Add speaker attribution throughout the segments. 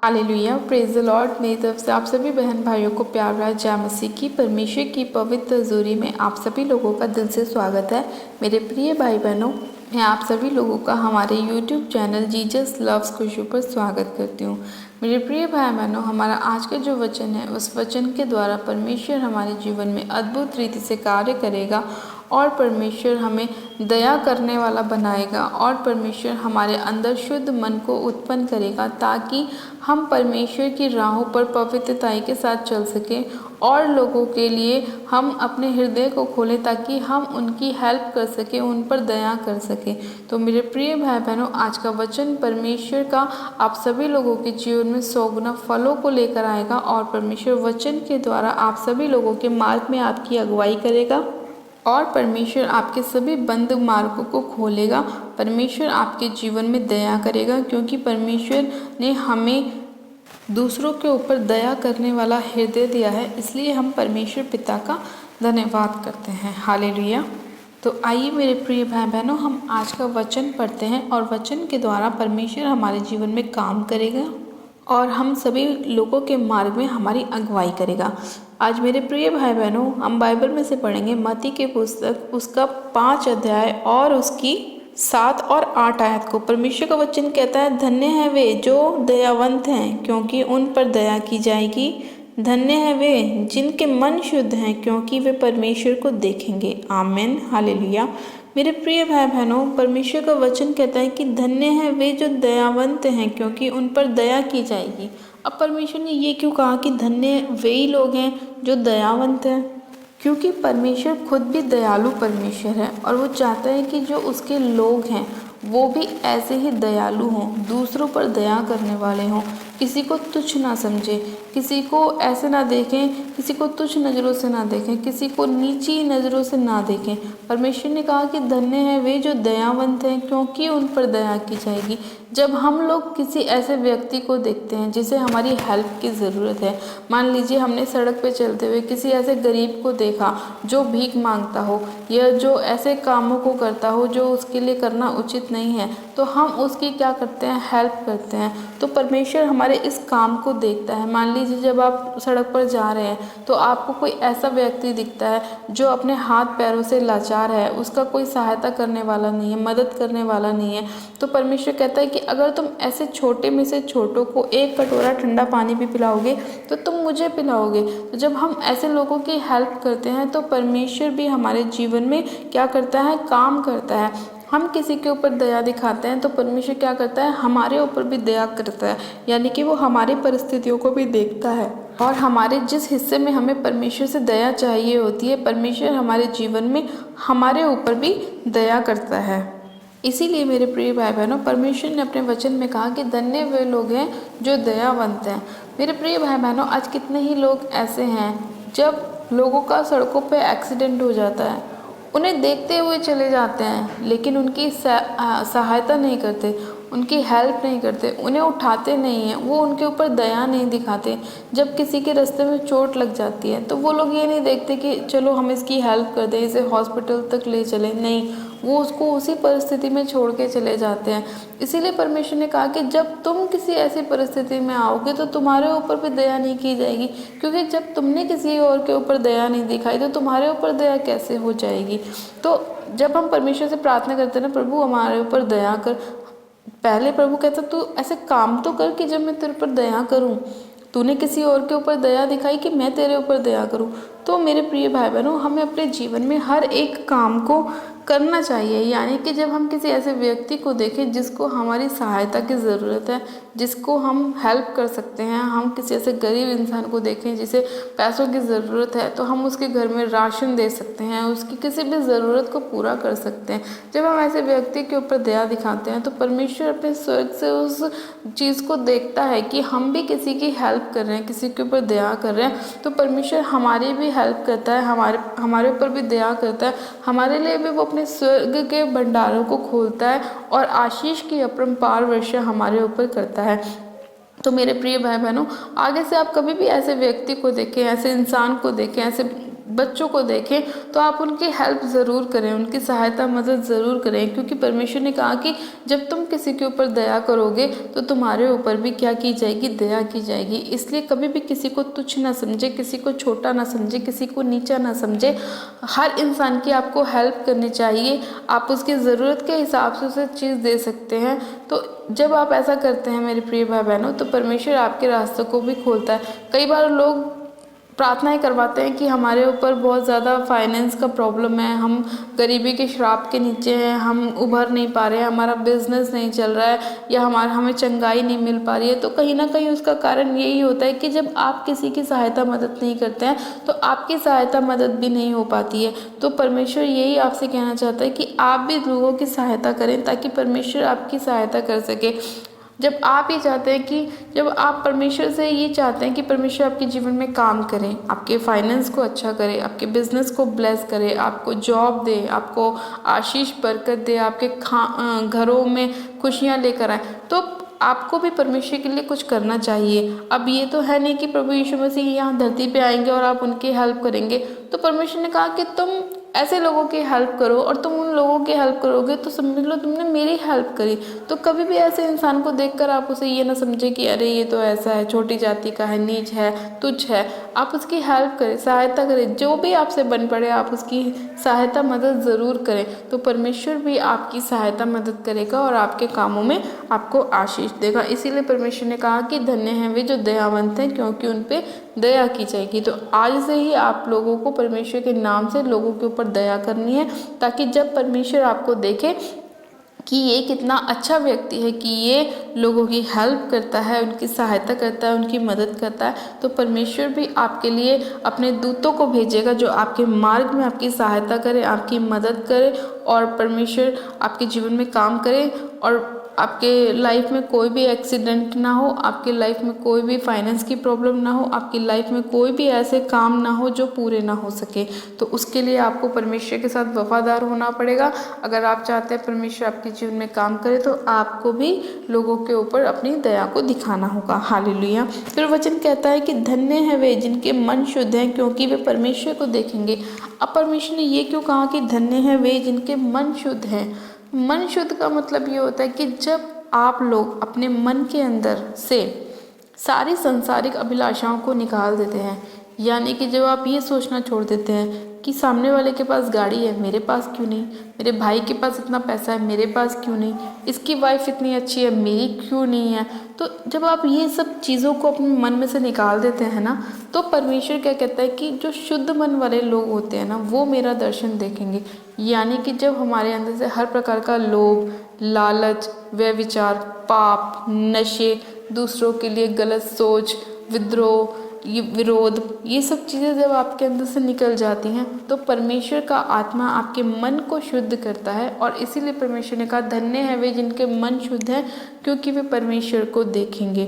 Speaker 1: Hallelujah, praise the Lord. मेरी तरफ से आप सभी बहन भाइयों को प्यार भरा जय मसीह की परमेश्वर की पवित्र हजूरी में आप सभी लोगों का दिल से स्वागत है। मेरे प्रिय भाई बहनों, मैं आप सभी लोगों का हमारे यूट्यूब चैनल जीसस लव्स खुशबू पर स्वागत करती हूँ। मेरे प्रिय भाई बहनों, हमारा आज का जो वचन है उस वचन के द्वारा परमेश्वर हमारे जीवन में अद्भुत रीति से कार्य करेगा और परमेश्वर हमें दया करने वाला बनाएगा और परमेश्वर हमारे अंदर शुद्ध मन को उत्पन्न करेगा ताकि हम परमेश्वर की राहों पर पवित्रताई के साथ चल सकें और लोगों के लिए हम अपने हृदय को खोलें ताकि हम उनकी हेल्प कर सकें, उन पर दया कर सकें। तो मेरे प्रिय भाई बहनों, आज का वचन परमेश्वर का आप सभी लोगों के जीवन में 100 गुना फलों को लेकर आएगा और परमेश्वर वचन के द्वारा आप सभी लोगों के मार्ग में आपकी अगुवाई करेगा और परमेश्वर आपके सभी बंद मार्गों को खोलेगा। परमेश्वर आपके जीवन में दया करेगा क्योंकि परमेश्वर ने हमें दूसरों के ऊपर दया करने वाला हृदय दिया है, इसलिए हम परमेश्वर पिता का धन्यवाद करते हैं। हालेलुया। तो आइए मेरे प्रिय भाई बहनों, हम आज का वचन पढ़ते हैं और वचन के द्वारा परमेश्वर हमारे जीवन में काम करेगा और हम सभी लोगों के मार्ग में हमारी अगुवाई करेगा। आज मेरे प्रिय भाई बहनों, हम बाइबल में से पढ़ेंगे मत्ती की पुस्तक उसका 5 अध्याय और उसकी 7 और 8 आयत को। परमेश्वर का वचन कहता है, धन्य है वे जो दयावंत हैं क्योंकि उन पर दया की जाएगी। धन्य है वे जिनके मन शुद्ध हैं क्योंकि वे परमेश्वर को देखेंगे। आमीन। हालेलुया। मेरे प्रिय भाई बहनों, परमेश्वर का वचन कहता है कि धन्य है वे जो दयावंत हैं क्योंकि उन पर दया की जाएगी। अब परमेश्वर ने ये क्यों कहा कि धन्य वे ही लोग हैं जो दयावंत हैं? क्योंकि परमेश्वर खुद भी दयालु परमेश्वर है और वो चाहता है कि जो उसके लोग हैं वो भी ऐसे ही दयालु हों, दूसरों पर दया करने वाले हों, किसी को तुच्छ ना समझे, किसी को ऐसे ना देखें, किसी को तुच्छ नज़रों से ना देखें, किसी को नीची नज़रों से ना देखें। परमेश्वर ने कहा कि धन्य है वे जो दयावंत हैं क्योंकि उन पर दया की जाएगी। जब हम लोग किसी ऐसे व्यक्ति को देखते हैं जिसे हमारी हेल्प की ज़रूरत है, मान लीजिए हमने सड़क पे चलते हुए किसी ऐसे गरीब को देखा जो भीख मांगता हो या जो ऐसे कामों को करता हो जो उसके लिए करना उचित नहीं है, तो हम उसकी क्या करते हैं, हेल्प करते हैं। तो परमेश्वर हमारे इस काम को देखता है। मान लीजिए जब आप सड़क पर जा रहे हैं तो आपको कोई ऐसा व्यक्ति दिखता है जो अपने हाथ पैरों से लाचार है, उसका कोई सहायता करने वाला नहीं है, मदद करने वाला नहीं है, तो परमेश्वर कहता है कि अगर तुम ऐसे छोटे में से छोटों को एक कटोरा ठंडा पानी भी पिलाओगे तो तुम मुझे पिलाओगे। तो जब हम ऐसे लोगों की हेल्प करते हैं तो परमेश्वर भी हमारे जीवन में क्या करता है, काम करता है। हम किसी के ऊपर दया दिखाते हैं तो परमेश्वर क्या करता है, हमारे ऊपर भी दया करता है, यानी कि वो हमारी परिस्थितियों को भी देखता है और हमारे जिस हिस्से में हमें परमेश्वर से दया चाहिए होती है, परमेश्वर हमारे जीवन में हमारे ऊपर भी दया करता है। इसीलिए मेरे प्रिय भाई बहनों, परमेश्वर ने अपने वचन में कहा कि धन्य वे लोग हैं जो दयावंत हैं। मेरे प्रिय भाई बहनों, आज कितने ही लोग ऐसे हैं जब लोगों का सड़कों पे एक्सीडेंट हो जाता है, उन्हें देखते हुए चले जाते हैं लेकिन उनकी सहायता नहीं करते, उनकी हेल्प नहीं करते, उन्हें उठाते नहीं हैं, वो उनके ऊपर दया नहीं दिखाते। जब किसी के रास्ते में चोट लग जाती है तो वो लोग ये नहीं देखते कि चलो हम इसकी हेल्प कर दें, इसे हॉस्पिटल तक ले चलें, नहीं, वो उसको उसी परिस्थिति में छोड़ के चले जाते हैं। इसीलिए परमेश्वर ने कहा कि जब तुम किसी ऐसी परिस्थिति में आओगे तो तुम्हारे ऊपर भी दया नहीं की जाएगी, क्योंकि जब तुमने किसी और के ऊपर दया नहीं दिखाई तो तुम्हारे ऊपर दया कैसे हो जाएगी। तो जब हम परमेश्वर से प्रार्थना करते हैं ना, प्रभु हमारे ऊपर दया कर, पहले प्रभु कहता तू ऐसे काम तो कर कि जब मैं तेरे ऊपर दया करूं। तूने किसी और के ऊपर दया दिखाई कि मैं तेरे ऊपर दया करूं। तो मेरे प्रिय भाई बहनों, हमें अपने जीवन में हर एक काम को करना चाहिए, यानी कि जब हम किसी ऐसे व्यक्ति को देखें जिसको हमारी सहायता की ज़रूरत है, जिसको हम हेल्प कर सकते हैं, हम किसी ऐसे गरीब इंसान को देखें जिसे पैसों की ज़रूरत है तो हम उसके घर में राशन दे सकते हैं, उसकी किसी भी ज़रूरत को पूरा कर सकते हैं। जब हम ऐसे व्यक्ति के ऊपर दया दिखाते हैं तो परमेश्वर अपने स्वर्ग से उस चीज़ को देखता है कि हम भी किसी की हेल्प कर रहे हैं, किसी के ऊपर दया कर रहे हैं, तो परमेश्वर हमारी भी हेल्प करता है, हमारे ऊपर भी दया करता है, हमारे लिए भी वो अपने स्वर्ग के भंडारों को खोलता है और आशीष की अपरंपार वर्षा हमारे ऊपर करता है। तो मेरे प्रिय भाई बहनों, आगे से आप कभी भी ऐसे व्यक्ति को देखें, ऐसे इंसान को देखें, ऐसे बच्चों को देखें तो आप उनकी हेल्प ज़रूर करें, उनकी सहायता मदद ज़रूर करें, क्योंकि परमेश्वर ने कहा कि जब तुम किसी के ऊपर दया करोगे तो तुम्हारे ऊपर भी क्या की जाएगी, दया की जाएगी। इसलिए कभी भी किसी को तुच्छ ना समझे, किसी को छोटा ना समझे, किसी को नीचा ना समझे। हर इंसान की आपको हेल्प करनी चाहिए, आप उसकी ज़रूरत के हिसाब से उसे चीज़ दे सकते हैं। तो जब आप ऐसा करते हैं मेरे प्रिय भाई बहनों, तो परमेश्वर आपके रास्तों को भी खोलता है। कई बार लोग प्रार्थनाएं करवाते हैं कि हमारे ऊपर बहुत ज़्यादा फाइनेंस का प्रॉब्लम है, हम गरीबी के श्राप के नीचे हैं, हम उभर नहीं पा रहे हैं, हमारा बिजनेस नहीं चल रहा है, या हमें चंगाई नहीं मिल पा रही है। तो कहीं ना कहीं उसका कारण यही होता है कि जब आप किसी की सहायता मदद नहीं करते हैं तो आपकी सहायता मदद भी नहीं हो पाती है। तो परमेश्वर यही आपसे कहना चाहता है कि आप भी लोगों की सहायता करें, ताकि परमेश्वर आपकी सहायता कर सके। जब आप ये चाहते हैं कि जब आप परमेश्वर से ये चाहते हैं कि परमेश्वर आपके जीवन में काम करें, आपके फाइनेंस को अच्छा करे, आपके बिजनेस को ब्लेस करे, आपको जॉब दे, आपको आशीष बरकत दे, आपके घरों में खुशियाँ लेकर आए, तो आपको भी परमेश्वर के लिए कुछ करना चाहिए। अब ये तो है नहीं कि प्रभु यीशु मसीह यहाँ धरती पे आएंगे और आप उनकी हेल्प करेंगे। तो परमेश्वर ने कहा कि तुम ऐसे लोगों की हेल्प करो, और तुम उन लोगों की हेल्प करोगे तो समझ लो तुमने मेरी हेल्प करी। तो कभी भी ऐसे इंसान को देखकर आप उसे ये ना समझे कि अरे ये तो ऐसा है, छोटी जाति का है, नीच है, तुच्छ है। आप उसकी हेल्प करें, सहायता करें, जो भी आपसे बन पड़े आप उसकी सहायता मदद ज़रूर करें। तो परमेश्वर भी आपकी सहायता मदद करेगा और आपके कामों में आपको आशीष देगा। इसीलिए परमेश्वर ने कहा कि धन्य हैं वे जो दयावंत हैं, क्योंकि उन पे दया की जाएगी। तो आज से ही आप लोगों को परमेश्वर के नाम से लोगों के ऊपर दया करनी है, ताकि जब परमेश्वर आपको देखे कि ये कितना अच्छा व्यक्ति है, कि ये लोगों की हेल्प करता है, उनकी सहायता करता है, उनकी मदद करता है, तो परमेश्वर भी आपके लिए अपने दूतों को भेजेगा जो आपके मार्ग में आपकी सहायता करे, आपकी मदद करे, और परमेश्वर आपके जीवन में काम करे, और आपके लाइफ में कोई भी एक्सीडेंट ना हो, आपके लाइफ में कोई भी फाइनेंस की प्रॉब्लम ना हो, आपकी लाइफ में कोई भी ऐसे काम ना हो जो पूरे ना हो सके। तो उसके लिए आपको परमेश्वर के साथ वफादार होना पड़ेगा। अगर आप चाहते हैं परमेश्वर आपके जीवन में काम करे, तो आपको भी लोगों के ऊपर अपनी दया को दिखाना होगा। हालेलुया। फिर वचन कहता है कि धन्य है वे जिनके मन शुद्ध हैं, क्योंकि वे परमेश्वर को देखेंगे। अब परमेश्वर ने ये क्यों कहा कि धन्य है वे जिनके मन शुद्ध हैं? मन शुद्ध का मतलब ये होता है कि जब आप लोग अपने मन के अंदर से सारी सांसारिक अभिलाषाओं को निकाल देते हैं, यानी कि जब आप ये सोचना छोड़ देते हैं कि सामने वाले के पास गाड़ी है, मेरे पास क्यों नहीं, मेरे भाई के पास इतना पैसा है, मेरे पास क्यों नहीं, इसकी वाइफ इतनी अच्छी है, मेरी क्यों नहीं है। तो जब आप ये सब चीज़ों को अपने मन में से निकाल देते हैं ना, तो परमेश्वर क्या कहता है कि जो शुद्ध मन वाले लोग होते हैं ना, वो मेरा दर्शन देखेंगे। यानी कि जब हमारे अंदर से हर प्रकार का लोभ, लालच, व्यभिचार, पाप, नशे, दूसरों के लिए गलत सोच, विद्रोह, ये विरोध, ये सब चीज़ें जब आपके अंदर से निकल जाती हैं, तो परमेश्वर का आत्मा आपके मन को शुद्ध करता है। और इसीलिए परमेश्वर ने कहा धन्य है वे जिनके मन शुद्ध हैं, क्योंकि वे परमेश्वर को देखेंगे।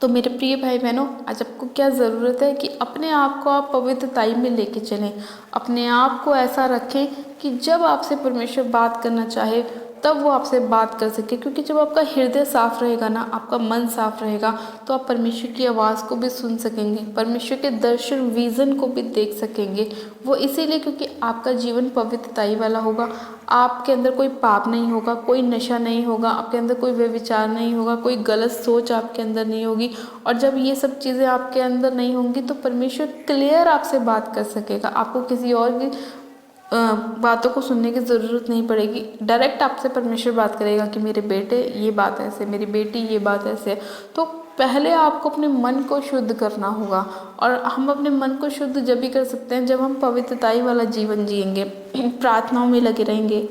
Speaker 1: तो मेरे प्रिय भाई बहनों, आज आपको क्या ज़रूरत है कि अपने आप को आप पवित्रताई में लेके चलें। अपने आप को ऐसा रखें कि जब आपसे परमेश्वर बात करना चाहे तब वो आपसे बात कर सके, क्योंकि जब आपका हृदय साफ रहेगा ना, आपका मन साफ रहेगा, तो आप परमेश्वर की आवाज़ को भी सुन सकेंगे, परमेश्वर के दर्शन विज़न को भी देख सकेंगे। वो इसीलिए क्योंकि आपका जीवन पवित्रताई वाला होगा, आपके अंदर कोई पाप नहीं होगा, कोई नशा नहीं होगा, आपके अंदर कोई व्यभिचार नहीं होगा, कोई गलत सोच आपके अंदर नहीं होगी। और जब ये सब चीज़ें आपके अंदर नहीं होंगी तो परमेश्वर क्लियर आपसे बात कर सकेगा। आपको किसी और की बातों को सुनने की ज़रूरत नहीं पड़ेगी। डायरेक्ट आपसे परमेश्वर बात करेगा कि मेरे बेटे ये बात ऐसे, मेरी बेटी ये बात ऐसे। तो पहले आपको अपने मन को शुद्ध करना होगा, और हम अपने मन को शुद्ध जब भी कर सकते हैं जब हम पवित्रताई वाला जीवन जिएंगे, प्रार्थनाओं में लगे रहेंगे,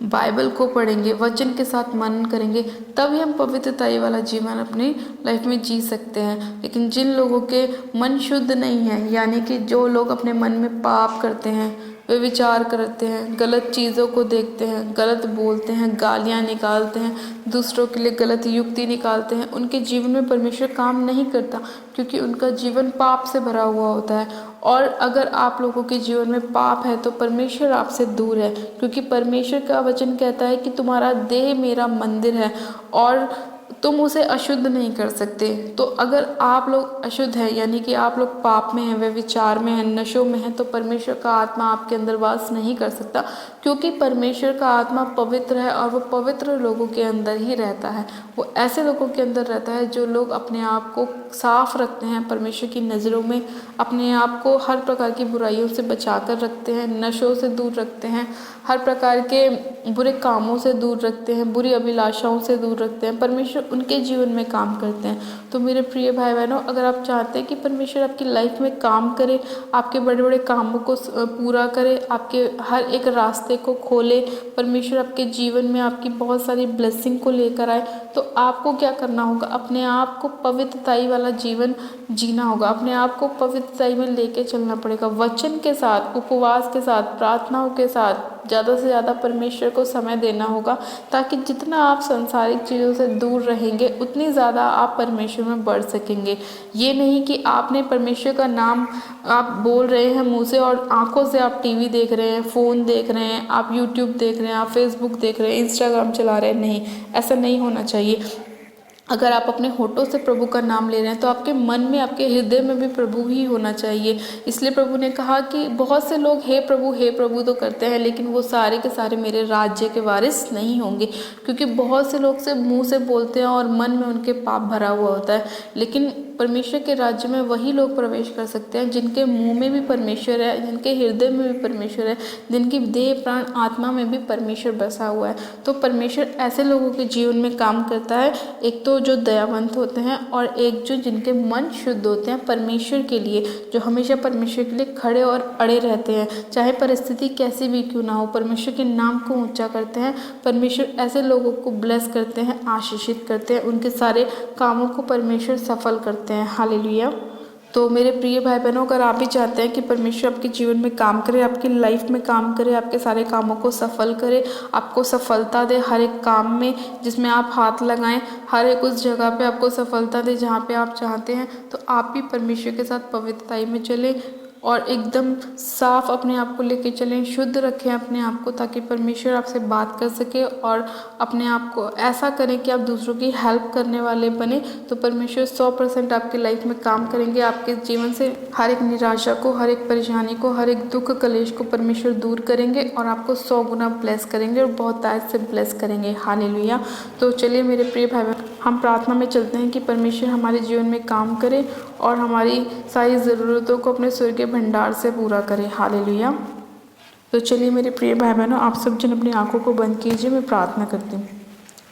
Speaker 1: बाइबल को पढ़ेंगे, वचन के साथ मनन करेंगे, तभी हम पवित्रताई वाला जीवन अपनी लाइफ में जी सकते हैं। लेकिन जिन लोगों के मन शुद्ध नहीं है, यानी कि जो लोग अपने मन में पाप करते हैं, वे विचार करते हैं, गलत चीज़ों को देखते हैं, गलत बोलते हैं, गालियाँ निकालते हैं, दूसरों के लिए गलत युक्ति निकालते हैं, उनके जीवन में परमेश्वर काम नहीं करता, क्योंकि उनका जीवन पाप से भरा हुआ होता है। और अगर आप लोगों के जीवन में पाप है तो परमेश्वर आपसे दूर है, क्योंकि परमेश्वर का वचन कहता है कि तुम्हारा देह मेरा मंदिर है, और तुम उसे अशुद्ध नहीं कर सकते। तो अगर आप लोग अशुद्ध हैं, यानी कि आप लोग पाप में हैं, व्यभिचार में हैं, नशों में हैं, तो परमेश्वर का आत्मा आपके अंदर वास नहीं कर सकता, क्योंकि परमेश्वर का आत्मा पवित्र है और वो पवित्र लोगों के अंदर ही रहता है। वो ऐसे लोगों के अंदर रहता है जो लोग अपने आप को साफ रखते हैं परमेश्वर की नज़रों में, अपने आप को हर प्रकार की बुराइयों से बचा कर रखते हैं, नशों से दूर रखते हैं, हर प्रकार के बुरे कामों से दूर रखते हैं, बुरी अभिलाषाओं से दूर रखते हैं। परमेश्वर उनके जीवन में काम करते हैं। तो मेरे प्रिय भाई बहनों, अगर आप चाहते हैं कि परमेश्वर आपकी लाइफ में काम करे, आपके बड़े बड़े कामों को पूरा करे, आपके हर एक रास्ते को खोले, परमेश्वर आपके जीवन में आपकी बहुत सारी ब्लेसिंग को लेकर आए, तो आपको क्या करना होगा? अपने आप को पवित्रताई वाला जीवन जीना होगा, अपने आप को पवित्रताई में लेके चलना पड़ेगा, वचन के साथ, उपवास के साथ, प्रार्थनाओं के साथ ज़्यादा से ज़्यादा परमेश्वर को समय देना होगा, ताकि जितना आप सांसारिक चीज़ों से दूर रहेंगे उतनी ज़्यादा आप परमेश्वर में बढ़ सकेंगे। ये नहीं कि आपने परमेश्वर का नाम आप बोल रहे हैं मुँह से और आंखों से आप टीवी देख रहे हैं, फ़ोन देख रहे हैं, आप यूट्यूब देख रहे हैं, आप फेसबुक देख रहे हैं, इंस्टाग्राम चला रहे हैं। नहीं, ऐसा नहीं होना चाहिए। अगर आप अपने होठों से प्रभु का नाम ले रहे हैं तो आपके मन में, आपके हृदय में भी प्रभु ही होना चाहिए। इसलिए प्रभु ने कहा कि बहुत से लोग हे प्रभु तो करते हैं, लेकिन वो सारे के सारे मेरे राज्य के वारिस नहीं होंगे। क्योंकि बहुत से लोग से मुंह से बोलते हैं और मन में उनके पाप भरा हुआ होता है, लेकिन परमेश्वर के राज्य में वही लोग प्रवेश कर सकते हैं जिनके मुंह में भी परमेश्वर है, जिनके हृदय में भी परमेश्वर है, जिनकी देह प्राण आत्मा में भी परमेश्वर बसा हुआ है। तो परमेश्वर ऐसे लोगों के जीवन में काम करता है, एक तो जो दयावंत होते हैं और एक जो जिनके मन शुद्ध होते हैं परमेश्वर के लिए, जो हमेशा परमेश्वर के लिए खड़े और अड़े रहते हैं, चाहे परिस्थिति कैसी भी क्यों ना हो, परमेश्वर के नाम को ऊंचा करते हैं। परमेश्वर ऐसे लोगों को ब्लेस करते हैं, आशीषित करते हैं, उनके सारे कामों को परमेश्वर सफल करते हैं। हालेलुया। तो मेरे प्रिय भाई बहनों, अगर आप भी चाहते हैं कि परमेश्वर आपके जीवन में काम करे, आपकी लाइफ में काम करे, आपके सारे कामों को सफल करे, आपको सफलता दे हर एक काम में जिसमें आप हाथ लगाएं, हर एक उस जगह पे आपको सफलता दे जहाँ पे आप चाहते हैं, तो आप भी परमेश्वर के साथ पवित्रताई में चलें और एकदम साफ अपने आप को लेके चलें, शुद्ध रखें अपने आप को, ताकि परमेश्वर आपसे बात कर सके और अपने आप को ऐसा करें कि आप दूसरों की हेल्प करने वाले बने। तो परमेश्वर 100% आपकी लाइफ में काम करेंगे, आपके जीवन से हर एक निराशा को, हर एक परेशानी को, हर एक दुख कलेश को परमेश्वर दूर करेंगे और आपको 100 गुना ब्लेस करेंगे और बहुत ताज से ब्लेस करेंगे। हालेलुया। तो चलिए मेरे प्रिय भाई बहन, हम प्रार्थना में चलते हैं कि परमेश्वर हमारे जीवन में काम करे और हमारी सारी ज़रूरतों को अपने स्वर्गीय भंडार से पूरा करे। हालेलुया। तो चलिए मेरे प्रिय भाई बहनों, आप सब जन अपनी आंखों को बंद कीजिए, मैं प्रार्थना करती हूँ।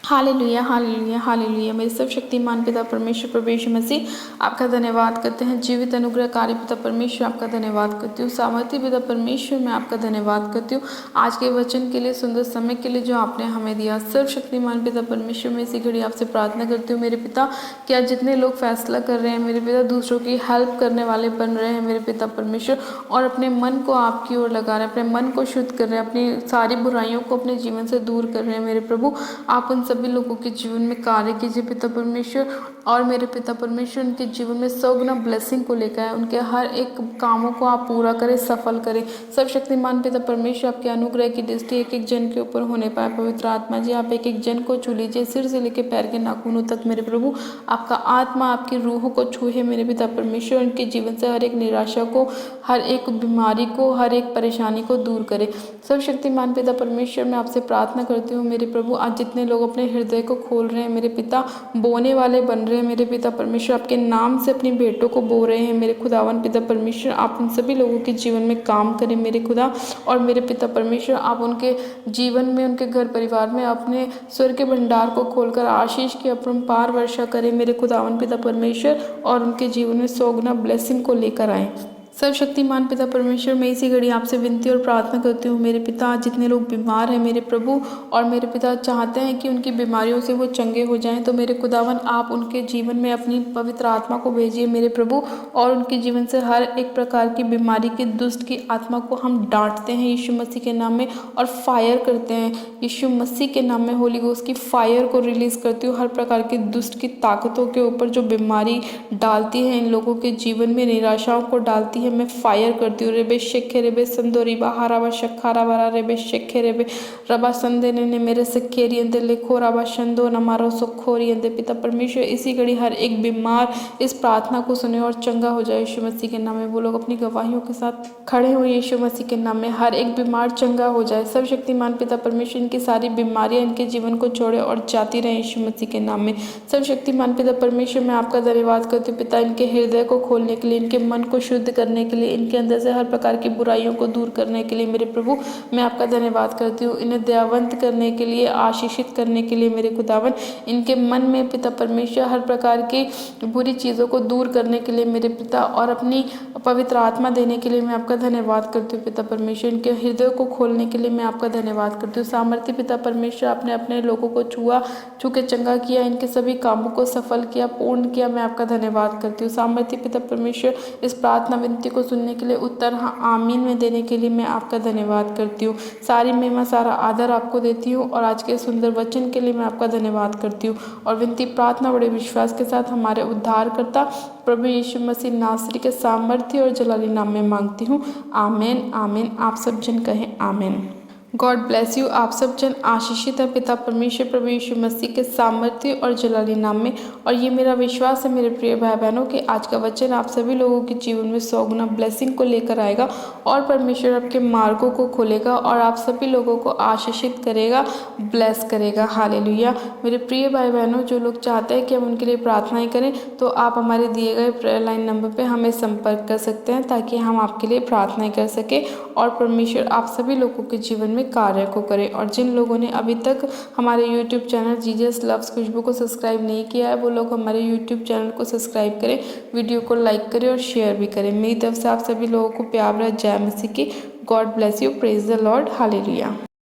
Speaker 1: Hallelujah, hallelujah, hallelujah. मेरे सर्वशक्तिमान पिता परमेश्वर प्रभु यीशु मसीह, आपका धन्यवाद करते हैं। जीवित अनुग्रहकारी पिता परमेश्वर, आपका धन्यवाद करती हूँ। सामर्थी पिता परमेश्वर, मैं आपका धन्यवाद करती हूँ आज के वचन के लिए, सुंदर समय के लिए जो आपने हमें दिया। सर्वशक्तिमान पिता परमेश्वर, मैं इसी घड़ी आपसे प्रार्थना करती हूँ मेरे पिता, कि आज जितने लोग फैसला कर रहे हैं मेरे पिता, दूसरों की हेल्प करने वाले बन रहे हैं मेरे पिता परमेश्वर, और अपने मन को आपकी ओर लगा रहे हैं, अपने मन को शुद्ध कर रहे हैं, अपनी सारी बुराइयों को अपने जीवन से दूर कर रहे हैं मेरे प्रभु, आप उन सभी लोगों के जीवन में कार्य कीजिए पिता परमेश्वर। और मेरे पिता परमेश्वर उनके जीवन में 100 गुना ब्लेसिंग को लेकर आए, उनके हर एक कामों को आप पूरा करें, सफल करें। सर्वशक्तिमान पिता परमेश्वर, आपके अनुग्रह की दृष्टि एक एक जन के ऊपर होने पाए। पवित्र आत्मा जी, आप एक एक जन को छू लीजिए, सिर से लेकर पैर के नाखूनों तक मेरे प्रभु। आपका आत्मा आपकी रूह को छूहे मेरे पिता परमेश्वर, उनके जीवन से हर एक निराशा को, हर एक बीमारी को, हर एक परेशानी को दूर करे। सर्वशक्तिमान पिता परमेश्वर, मैं आपसे प्रार्थना करती हूँ मेरे प्रभु, आज जितने लोग अपने हृदय को खोल रहे हैं मेरे पिता, बोने वाले बन रहे हैं मेरे पिता परमेश्वर, आपके नाम से अपनी बेटों को बो रहे हैं मेरे खुदावन पिता परमेश्वर, आप उन सभी लोगों के जीवन में काम करें मेरे खुदा। और मेरे पिता परमेश्वर, आप उनके जीवन में, उनके घर परिवार में अपने स्वर्ग के भंडार को खोलकर आशीष की अपरंपार वर्षा करें मेरे खुदावन पिता परमेश्वर, और उनके जीवन में 100 गुना ब्लेसिंग को लेकर आए। सर्वशक्तिमान पिता परमेश्वर, मैं इसी घड़ी आपसे विनती और प्रार्थना करती हूँ मेरे पिता, जितने लोग बीमार हैं मेरे प्रभु, और मेरे पिता चाहते हैं कि उनकी बीमारियों से वो चंगे हो जाएं, तो मेरे खुदावन आप उनके जीवन में अपनी पवित्र आत्मा को भेजिए मेरे प्रभु, और उनके जीवन से हर एक प्रकार की बीमारी की, दुष्ट की आत्मा को हम डांटते हैं यीशु मसीह के नाम में, और फायर करते हैं यीशु मसीह के नाम में। होली गोस्ट की फायर को रिलीज़ करती हूँ हर प्रकार की दुष्ट की ताकतों के ऊपर, जो बीमारी डालती है इन लोगों के जीवन में, निराशाओं को डालती है, है मैं फायर करती हूँ। रेबे शेखे रेबे संदोरी बाहा राबा शक्खा राबा रेबे शेखे रेबे रबा संदे ने मेरे सखेरी अंदर लिखो राबा शंदो न मारो सुखोरी अंदर। पिता परमेश्वर इसी घड़ी हर एक बीमार इस प्रार्थना को सुने और चंगा हो जाए यीशु मसीह के नाम में। वो लोग अपनी गवाहियों के साथ खड़े हुए यीशु मसीह के नाम में। हर एक बीमार चंगा हो जाए। सर्वशक्तिमान पिता परमेश्वर इनकी सारी बीमारियां इनके जीवन को छोड़े और जाती रहे यीशु मसीह के नाम में। सर्वशक्तिमान पिता परमेश्वर मैं आपका धन्यवाद करती हूँ पिता, इनके हृदय को खोलने के लिए, इनके मन को शुद्ध करने के लिए, इनके अंदर से हर प्रकार की बुराइयों को दूर करने के लिए मेरे प्रभु मैं आपका धन्यवाद करती हूँ। इन्हें दयावंत करने के लिए, आशीषित करने के लिए मेरे खुदावन, इनके मन में पिता परमेश्वर हर प्रकार की बुरी चीज़ों को दूर करने के लिए मेरे पिता और अपनी पवित्र आत्मा देने के लिए मैं आपका धन्यवाद करती हूँ पिता परमेश्वर। इनके हृदय को खोलने के लिए मैं आपका धन्यवाद करती हूँ। सामर्थ्य पिता परमेश्वर आपने अपने लोगों को छू के चंगा किया, इनके सभी कामों को सफल किया, पूर्ण किया, मैं आपका धन्यवाद करती हूँ। सामर्थ्य पिता परमेश्वर इस प्रार्थना विनती को सुनने के लिए उत्तर हाँ आमीन में देने के लिए मैं आपका धन्यवाद करती हूँ। सारी महिमा सारा आदर आपको देती हूँ और आज के सुंदर वचन के लिए मैं आपका धन्यवाद करती हूँ और विनती प्रार्थना बड़े विश्वास के साथ हमारे उद्धारकर्ता प्रभु यीशु मसीह नासरी के सामर्थ्य और जलाली नाम में मांगती हूँ। आमीन आमीन। आप सब जन कहें आमीन। God bless you. आप सब जन आशीषित है पिता परमेश्वर प्रभु यीशु मसीह के सामर्थ्य और जलाली नाम में। और ये मेरा विश्वास है मेरे प्रिय भाई बहनों कि आज का वचन आप सभी लोगों के जीवन में 100 गुना ब्लेसिंग को लेकर आएगा और परमेश्वर आपके मार्गों को खोलेगा और आप सभी लोगों को आशीषित करेगा, ब्लेस करेगा। हालेलुया। मेरे प्रिय भाई बहनों, जो लोग चाहते हैं कि हम उनके लिए प्रार्थनाएं करें तो आप हमारे दिए गए प्रेयर लाइन नंबर पर हमें संपर्क कर सकते हैं ताकि हम आपके लिए प्रार्थनाएं कर सकें और परमेश्वर आप सभी लोगों के जीवन में कार्य को करें। और जिन लोगों ने अभी तक हमारे YouTube चैनल जीजस लव्स खुशबू को सब्सक्राइब नहीं किया है वो लोग हमारे YouTube चैनल को सब्सक्राइब करें, वीडियो को लाइक करें और शेयर भी करें। मेरी तरफ से आप सभी लोगों को प्यार भरा जय मसीह की। God bless you. Praise the Lord. Hallelujah.